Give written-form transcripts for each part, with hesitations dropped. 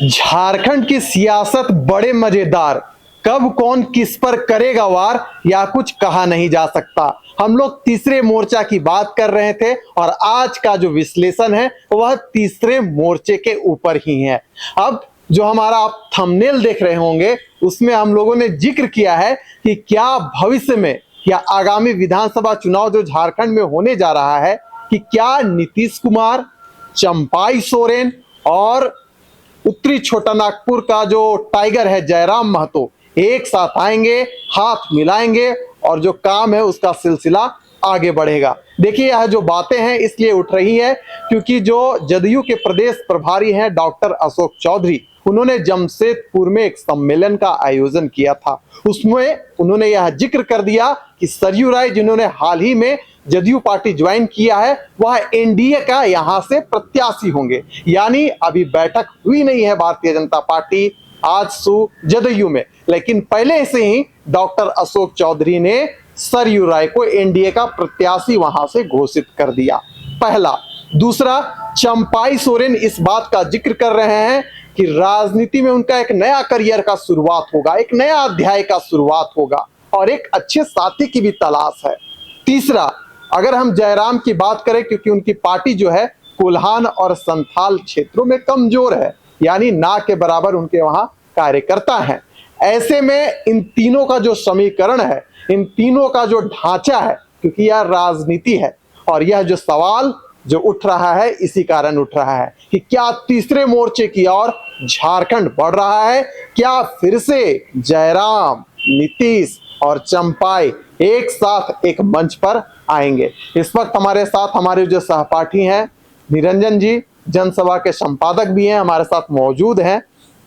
झारखंड की सियासत बड़े मजेदार, कब कौन किस पर करेगा वार या कुछ कहा नहीं जा सकता। हम लोग तीसरे मोर्चा की बात कर रहे थे और आज का जो विश्लेषण है वह तीसरे मोर्चे के ऊपर ही है। अब जो हमारा आप थंबनेल देख रहे होंगे उसमें हम लोगों ने जिक्र किया है कि क्या भविष्य में या आगामी विधानसभा चुनाव जो झारखंड में होने जा रहा है कि क्या नीतीश कुमार, चंपाई सोरेन और उत्तरी छोटानागपुर का जो टाइगर है जयराम महतो एक साथ आएंगे, हाथ मिलाएंगे और जो काम है उसका सिलसिला आगे बढ़ेगा। देखिए यह जो बातें हैं इसलिए उठ रही है क्योंकि जो जदयू के प्रदेश प्रभारी हैं डॉक्टर अशोक चौधरी, उन्होंने जमशेदपुर में एक सम्मेलन का आयोजन किया था। उसमें उन्होंने यह जिक्र कर दिया कि सरयू राय जिन्होंने हाल ही में जदयू पार्टी ज्वाइन किया है वह एनडीए का यहां से प्रत्याशी होंगे। यानी अभी बैठक हुई नहीं है भारतीय जनता पार्टी आजसू जदयू में, लेकिन पहले से ही डॉक्टर अशोक चौधरी ने सरयू राय को एनडीए का प्रत्याशी वहां से घोषित कर दिया। पहला। दूसरा, चंपाई सोरेन इस बात का जिक्र कर रहे हैं कि राजनीति में उनका एक नया करियर का शुरुआत होगा, एक नया अध्याय का शुरुआत होगा और एक अच्छे साथी की भी तलाश है। तीसरा, अगर हम जयराम की बात करें क्योंकि उनकी पार्टी जो है कोल्हान और संथाल क्षेत्रों में कमजोर है, यानी ना के बराबर उनके वहां कार्यकर्ता हैं। ऐसे में इन तीनों का जो समीकरण है, इन तीनों का जो ढांचा है, क्योंकि यह राजनीति है और यह जो सवाल जो उठ रहा है इसी कारण उठ रहा है कि क्या तीसरे मोर्चे की ओर झारखंड बढ़ रहा है, क्या फिर से जयराम, नीतीश और चंपाई एक साथ एक मंच पर आएंगे। इस वक्त हमारे साथ हमारे जो सहपाठी हैं निरंजन जी, जनसभा के संपादक भी हैं, हमारे साथ मौजूद हैं।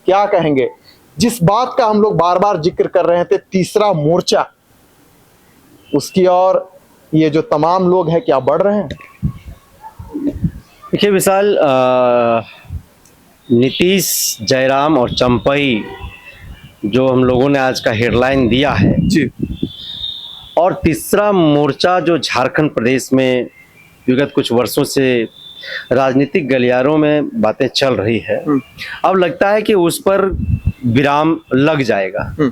क्या कहेंगे जिस बात का हम लोग बार बार जिक्र कर रहे थे, तीसरा मोर्चा, उसकी ओर ये जो तमाम लोग हैं क्या बढ़ रहे हैं? देखिए विशाल, नीतीश, जयराम और चंपाई जो हम लोगों ने आज का हेडलाइन दिया है जी, और तीसरा मोर्चा जो झारखंड प्रदेश में विगत कुछ वर्षों से राजनीतिक गलियारों में बातें चल रही है, अब लगता है कि उस पर विराम लग जाएगा।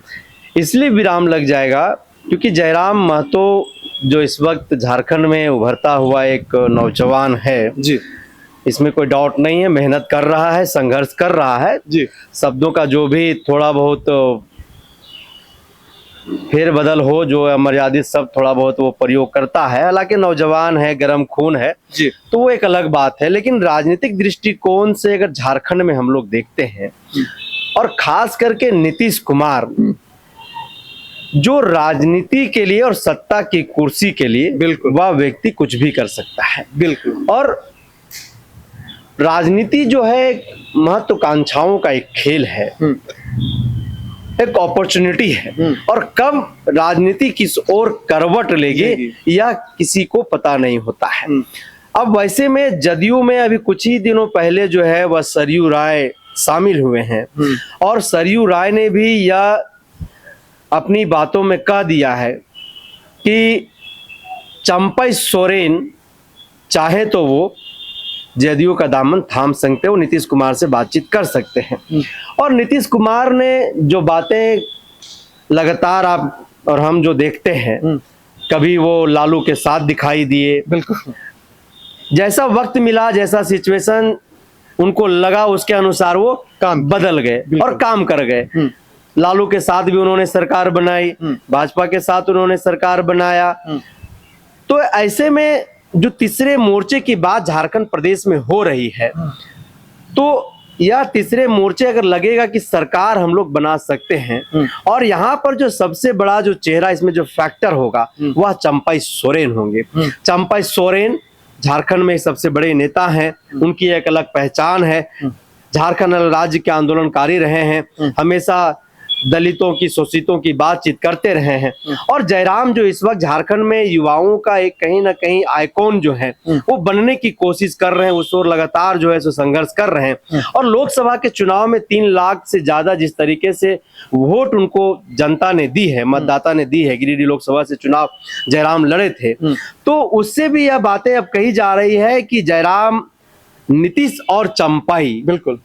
इसलिए विराम लग जाएगा क्योंकि जयराम महतो जो इस वक्त झारखंड में उभरता हुआ एक नौजवान है जी, इसमें कोई डाउट नहीं है, मेहनत कर रहा है, संघर्ष कर रहा है जी, शब्दों का जो भी थोड़ा बहुत फेरबदल हो, जो मर्यादित शब्द थोड़ा बहुत वो प्रयोग करता है, हालांकि नौजवान है, गर्म खून है, जी, तो वो एक अलग बात है। लेकिन राजनीतिक दृष्टिकोण से अगर झारखंड में हम लोग देखते हैं और खास करके नीतीश कुमार जो राजनीति के लिए और सत्ता की कुर्सी के लिए बिल्कुल वह व्यक्ति कुछ भी कर सकता है। बिल्कुल। और राजनीति जो है महत्वाकांक्षाओं का एक खेल है, एक अपॉर्चुनिटी है और कब राजनीति किस ओर करवट लेगी यह किसी को पता नहीं होता है। अब वैसे में जदयू में अभी कुछ ही दिनों पहले जो है वह सरयू राय शामिल हुए हैं और सरयू राय ने भी यह अपनी बातों में कह दिया है कि चंपाई सोरेन चाहे तो वो जदयू का दामन थाम सकते हो, नीतीश कुमार से बातचीत कर सकते हैं। और नीतीश कुमार ने जो बातें लगातार आप और हम जो देखते हैं, कभी वो लालू के साथ दिखाई दिए, बिल्कुल जैसा वक्त मिला, जैसा सिचुएशन उनको लगा उसके अनुसार वो काम बदल गए और काम कर गए। लालू के साथ भी उन्होंने सरकार बनाई, भाजपा के साथ उन्होंने सरकार बनाया। तो ऐसे में जो तीसरे मोर्चे की बात झारखंड प्रदेश में हो रही है, तो यह तीसरे मोर्चे अगर लगेगा कि सरकार हम लोग बना सकते हैं और यहाँ पर जो सबसे बड़ा जो चेहरा इसमें जो फैक्टर होगा वह चंपाई सोरेन होंगे। चंपाई सोरेन झारखंड में सबसे बड़े नेता हैं, उनकी एक अलग पहचान है। झारखंड राज्य के आंदोलनकारी रहे हैं, हमेशा दलितों की, शोषितों की बातचीत करते रहे हैं और जयराम जो इस वक्त झारखंड में युवाओं का एक कहीं ना कहीं आइकॉन जो है वो बनने की कोशिश कर रहे हैं, उस ओर लगातार जो है सो संघर्ष कर रहे हैं। और लोकसभा के चुनाव में 3 लाख से ज्यादा जिस तरीके से वोट उनको जनता ने दी है, मतदाता ने दी है, गिरिडीह लोकसभा से चुनाव जयराम लड़े थे, तो उससे भी यह बातें अब कही जा रही है कि जयराम, नीतीश और चंपाई बिल्कुल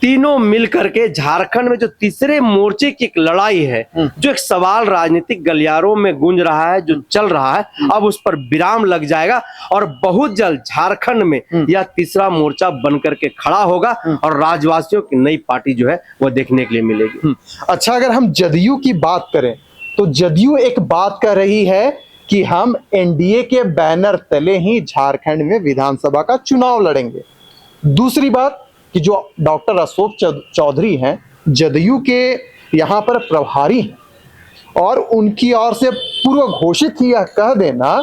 तीनों मिल करके झारखंड में जो तीसरे मोर्चे की एक लड़ाई है, जो एक सवाल राजनीतिक गलियारों में गूंज रहा है, जो चल रहा है, अब उस पर विराम लग जाएगा और बहुत जल्द झारखंड में यह तीसरा मोर्चा बन करके खड़ा होगा और राज्यवासियों की नई पार्टी जो है वो देखने के लिए मिलेगी। अच्छा, अगर हम जदयू की बात करें तो जदयू एक बात कर रही है कि हम एनडीए के बैनर तले ही झारखंड में विधानसभा का चुनाव लड़ेंगे। दूसरी बात कि जो डॉक्टर अशोक चौधरी हैं, जदयू के यहाँ पर प्रभारी हैं और उनकी ओर से पूर्व घोषित ही यह कह देना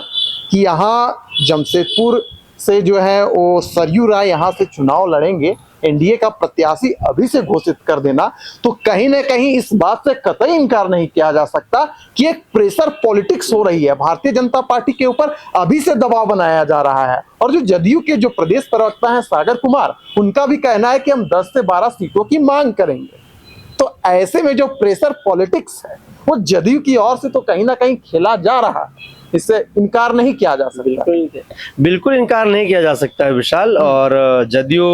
कि यहाँ जमशेदपुर से जो है वो सरयू राय यहाँ से चुनाव लड़ेंगे, एनडीए का प्रत्याशी अभी से घोषित कर देना, तो कहीं ना कहीं इस बात से कतई इनकार नहीं किया जा सकता कि एक प्रेशर पॉलिटिक्स हो रही है भारतीय जनता पार्टी के ऊपर, अभी से दबाव बनाया जा रहा है। और जो जदयू के जो प्रदेश प्रवक्ता हैं सागर कुमार, उनका भी कहना है कि हम 10 से 12 सीटों की मांग करेंगे। तो ऐसे में जो प्रेशर पॉलिटिक्स है वो जदयू की ओर से तो कहीं ना कहीं खेला जा रहा है, इससे इनकार नहीं किया जा सकता। बिल्कुल इनकार नहीं किया जा सकता है विशाल। और जदयू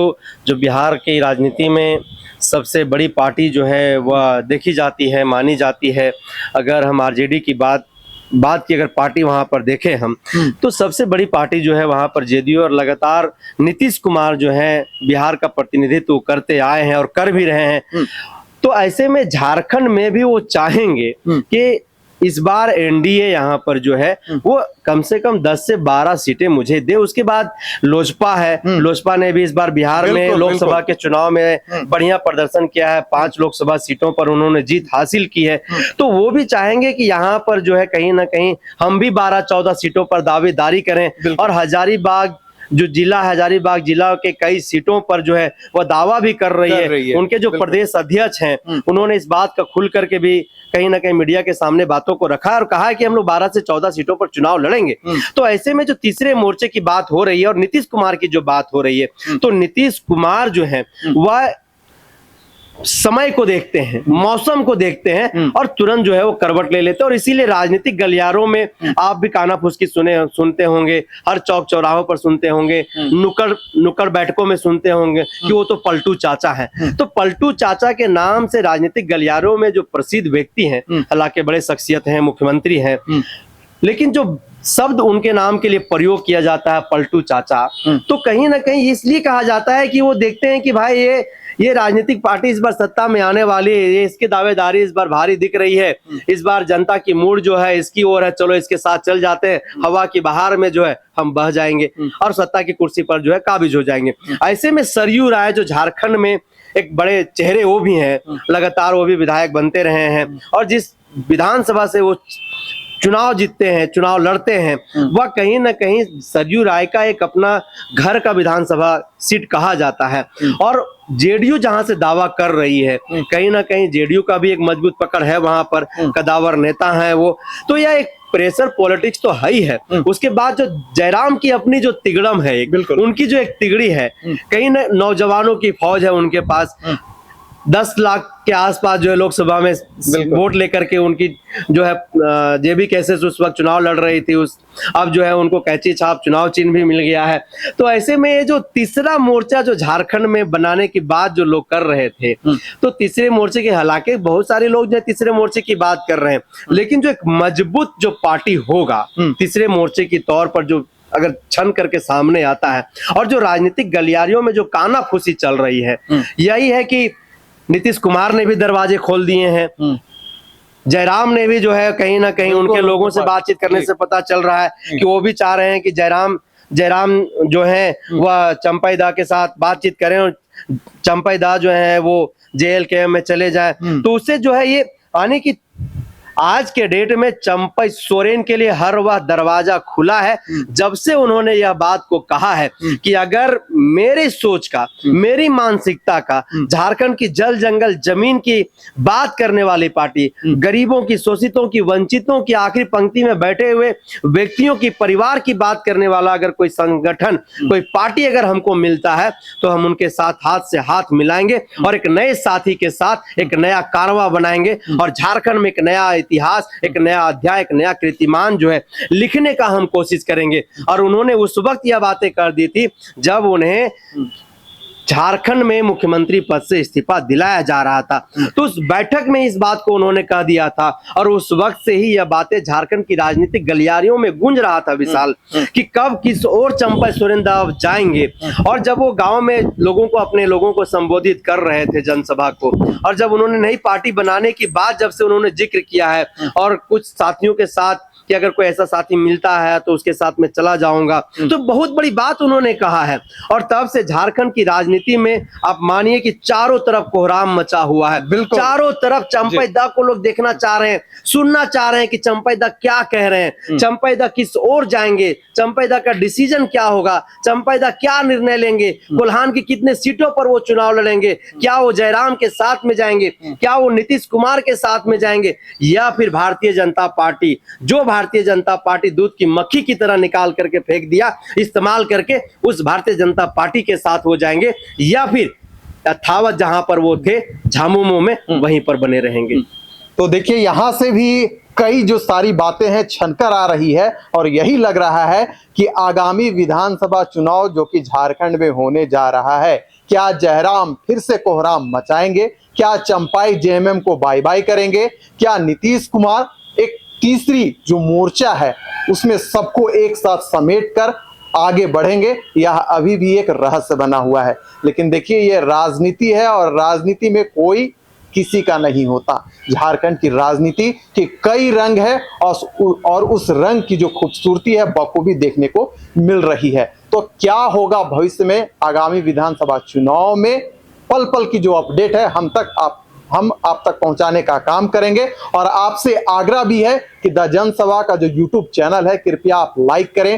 जो बिहार की राजनीति में सबसे बड़ी पार्टी जो है वह देखी जाती है, मानी जाती है। अगर हम आरजेडी की बात की अगर पार्टी वहां पर देखें हम, तो सबसे बड़ी पार्टी जो है वहां पर जदयू, और लगातार नीतीश कुमार जो है बिहार का प्रतिनिधित्व करते आए हैं और कर भी रहे हैं। तो ऐसे में झारखंड में भी वो चाहेंगे कि इस बार एनडीए यहाँ पर जो है वो कम से कम 10 से 12 सीटें मुझे दे। उसके बाद लोजपा है, लोजपा ने भी इस बार बिहार में लोकसभा के चुनाव में बढ़िया प्रदर्शन किया है, 5 लोकसभा सीटों पर उन्होंने जीत हासिल की है। तो वो भी चाहेंगे कि यहाँ पर जो है कहीं ना कहीं हम भी 12-14 सीटों पर दावेदारी करें। और हजारीबाग जो जिला है, हजारीबाग जिला के कई सीटों पर जो है वह दावा भी कर रही है। उनके जो प्रदेश अध्यक्ष हैं उन्होंने इस बात का खुल करके भी कहीं ना कहीं मीडिया के सामने बातों को रखा और कहा है कि हम लोग 12 से 14 सीटों पर चुनाव लड़ेंगे। तो ऐसे में जो तीसरे मोर्चे की बात हो रही है और नीतीश कुमार की जो बात हो रही है, तो नीतीश कुमार जो है वह समय को देखते हैं, मौसम को देखते हैं और तुरंत जो है वो करवट ले लेते हैं। और इसीलिए राजनीतिक गलियारों में आप भी कानाफूसी सुनते होंगे, हर चौक चौराहों पर सुनते होंगे, नुक्कड़ बैठकों में सुनते होंगे कि वो तो पलटू चाचा है। तो पलटू चाचा के नाम से राजनीतिक गलियारों में जो प्रसिद्ध व्यक्ति हैं, हालांकि बड़े शख्सियत हैं, मुख्यमंत्री हैं, लेकिन जो शब्द उनके नाम के लिए प्रयोग किया जाता है पलटू चाचा, तो कहीं ना कहीं इसलिए कहा जाता है कि वो देखते हैं कि भाई ये राजनीतिक पार्टी इस बार सत्ता में आने वाली है, ये इसकी दावेदारी इस बार भारी दिख रही है, इस बार जनता की मूड जो है इसकी ओर है, चलो इसके साथ चल जाते हैं, हवा की बहार में जो है हम बह जाएंगे और सत्ता की कुर्सी पर जो है काबिज हो जाएंगे। ऐसे में सरयू राय जो झारखंड में एक बड़े चेहरे वो भी हैं, लगातार वो भी विधायक बनते रहे हैं और जिस विधानसभा से वो चुनाव जीतते हैं, चुनाव लड़ते हैं, वह कहीं ना कहीं सरयू राय का एक अपना घर का विधानसभा सीट कहा जाता है। और जेडीयू जहां से दावा कर रही है, कहीं ना कहीं जेडीयू का भी एक मजबूत पकड़ है, वहां पर कदावर नेता है वो, तो यह एक प्रेशर पॉलिटिक्स तो है ही है। उसके बाद जो जयराम की अपनी जो तिगड़म है, उनकी जो एक तिगड़ी है, कहीं ना नौजवानों की फौज है उनके पास, 10 लाख के आसपास जो है लोकसभा में वोट लेकर के उनकी जो है जेबी कैसे उस वक्त चुनाव लड़ रही थी, अब जो है उनको कैंची छाप चुनाव चिन्ह भी मिल गया है। तो ऐसे में ये जो तीसरा मोर्चा जो झारखंड में बनाने की बात जो लोग कर रहे थे, तो तीसरे मोर्चे के, हालांकि बहुत सारे लोग जो तीसरे मोर्चे की बात कर रहे हैं, लेकिन जो एक मजबूत जो पार्टी होगा तीसरे मोर्चे की तौर पर जो अगर छन करके सामने आता है और जो राजनीतिक गलियारियों में जो कानाफूसी चल रही है, यही है कि नीतीश कुमार ने भी दरवाजे खोल दिए हैं, जयराम ने भी जो है कहीं ना कहीं उनके लोगों से बातचीत करने से पता चल रहा है कि वो भी चाह रहे हैं कि जयराम जो है वह चंपई दा के साथ बातचीत करें और चंपई दा जो है वो जेल के में चले जाए। तो उससे जो है ये आने की आज के डेट में चंपई सोरेन के लिए हर वह दरवाजा खुला है, जब से उन्होंने यह बात को कहा है कि अगर मेरी सोच का, मेरी मानसिकता का, झारखंड की जल जंगल जमीन की बात करने वाली पार्टी, गरीबों की, शोषितों की, वंचितों की आखिरी पंक्ति में बैठे हुए व्यक्तियों की, परिवार की बात करने वाला अगर कोई संगठन, कोई पार्टी अगर हमको मिलता है तो हम उनके साथ हाथ से हाथ मिलाएंगे और एक नए साथी के साथ एक नया कारवां बनाएंगे और झारखंड में एक नया इतिहास, एक नया अध्याय, एक नया कीर्तिमान जो है लिखने का हम कोशिश करेंगे। और उन्होंने उस वक्त यह बातें कर दी थी जब उन्हें झारखंड में मुख्यमंत्री पद से इस्तीफा दिलाया जा रहा था। तो उस बैठक में इस बात को उन्होंने कह दिया था और उस वक्त से ही यह बातें झारखंड की राजनीतिक गलियारियों में गूंज रहा था विशाल, कि कब किस ओर चंपा सोरेन जाएंगे। और जब वो गांव में लोगों को, अपने लोगों को संबोधित कर रहे थे जनसभा को, और जब उन्होंने नई पार्टी बनाने की बात जब से उन्होंने जिक्र किया है और कुछ साथियों के साथ कि अगर कोई ऐसा साथी मिलता है तो उसके साथ में चला जाऊंगा, तो बहुत बड़ी बात उन्होंने कहा है। और तब से झारखंड की राजनीति में आप मानिए कि चारों तरफ कोहराम मचा हुआ है। बिल्कुल, चारों तरफ चंपई दा को लोग देखना चाह रहे हैं, सुनना चाह रहे हैं कि चंपई दा क्या कह रहे हैं, चंपई दा किस ओर जाएंगे, चंपई दा का डिसीजन क्या होगा, चंपई दा क्या निर्णय लेंगे, कोल्हान की कितने सीटों पर वो चुनाव लड़ेंगे, क्या वो जयराम के साथ में जाएंगे, क्या वो नीतीश कुमार के साथ में जाएंगे, या फिर भारतीय जनता पार्टी, जो भारतीय जनता पार्टी दूध की मक्खी की तरह निकाल करके फेंक दिया, इस्तेमाल करके उस भारतीय जनता पार्टी के साथ हो जाएंगे, या फिर यथावत जहां पर वो थे झामुमो में वहीं पर बने रहेंगे। तो देखिए यहां से भी कई जो सारी बातें हैं छनकर आ रही है और यही लग रहा है कि आगामी विधानसभा चुनाव जो कि झारखंड में होने जा रहा है, क्या जयराम फिर से कोहराम मचाएंगे, क्या चंपाई जेएमएम को बाय बाय करेंगे, क्या नीतीश कुमार एक तीसरी जो मोर्चा है उसमें सबको एक साथ समेटकर आगे बढ़ेंगे, यह अभी भी एक रहस्य बना हुआ है। लेकिन देखिए ये राजनीति है और राजनीति में कोई किसी का नहीं होता। झारखंड की राजनीति के कई रंग है और उस रंग की जो खूबसूरती है बखूबी देखने को मिल रही है। तो क्या होगा भविष्य में आगामी विधानसभा चुनाव में, पल पल की जो अपडेट है हम आप तक पहुंचाने का काम करेंगे। और आपसे आग्रह भी है कि द जनसभा का जो यूट्यूब चैनल है कृपया आप लाइक करें,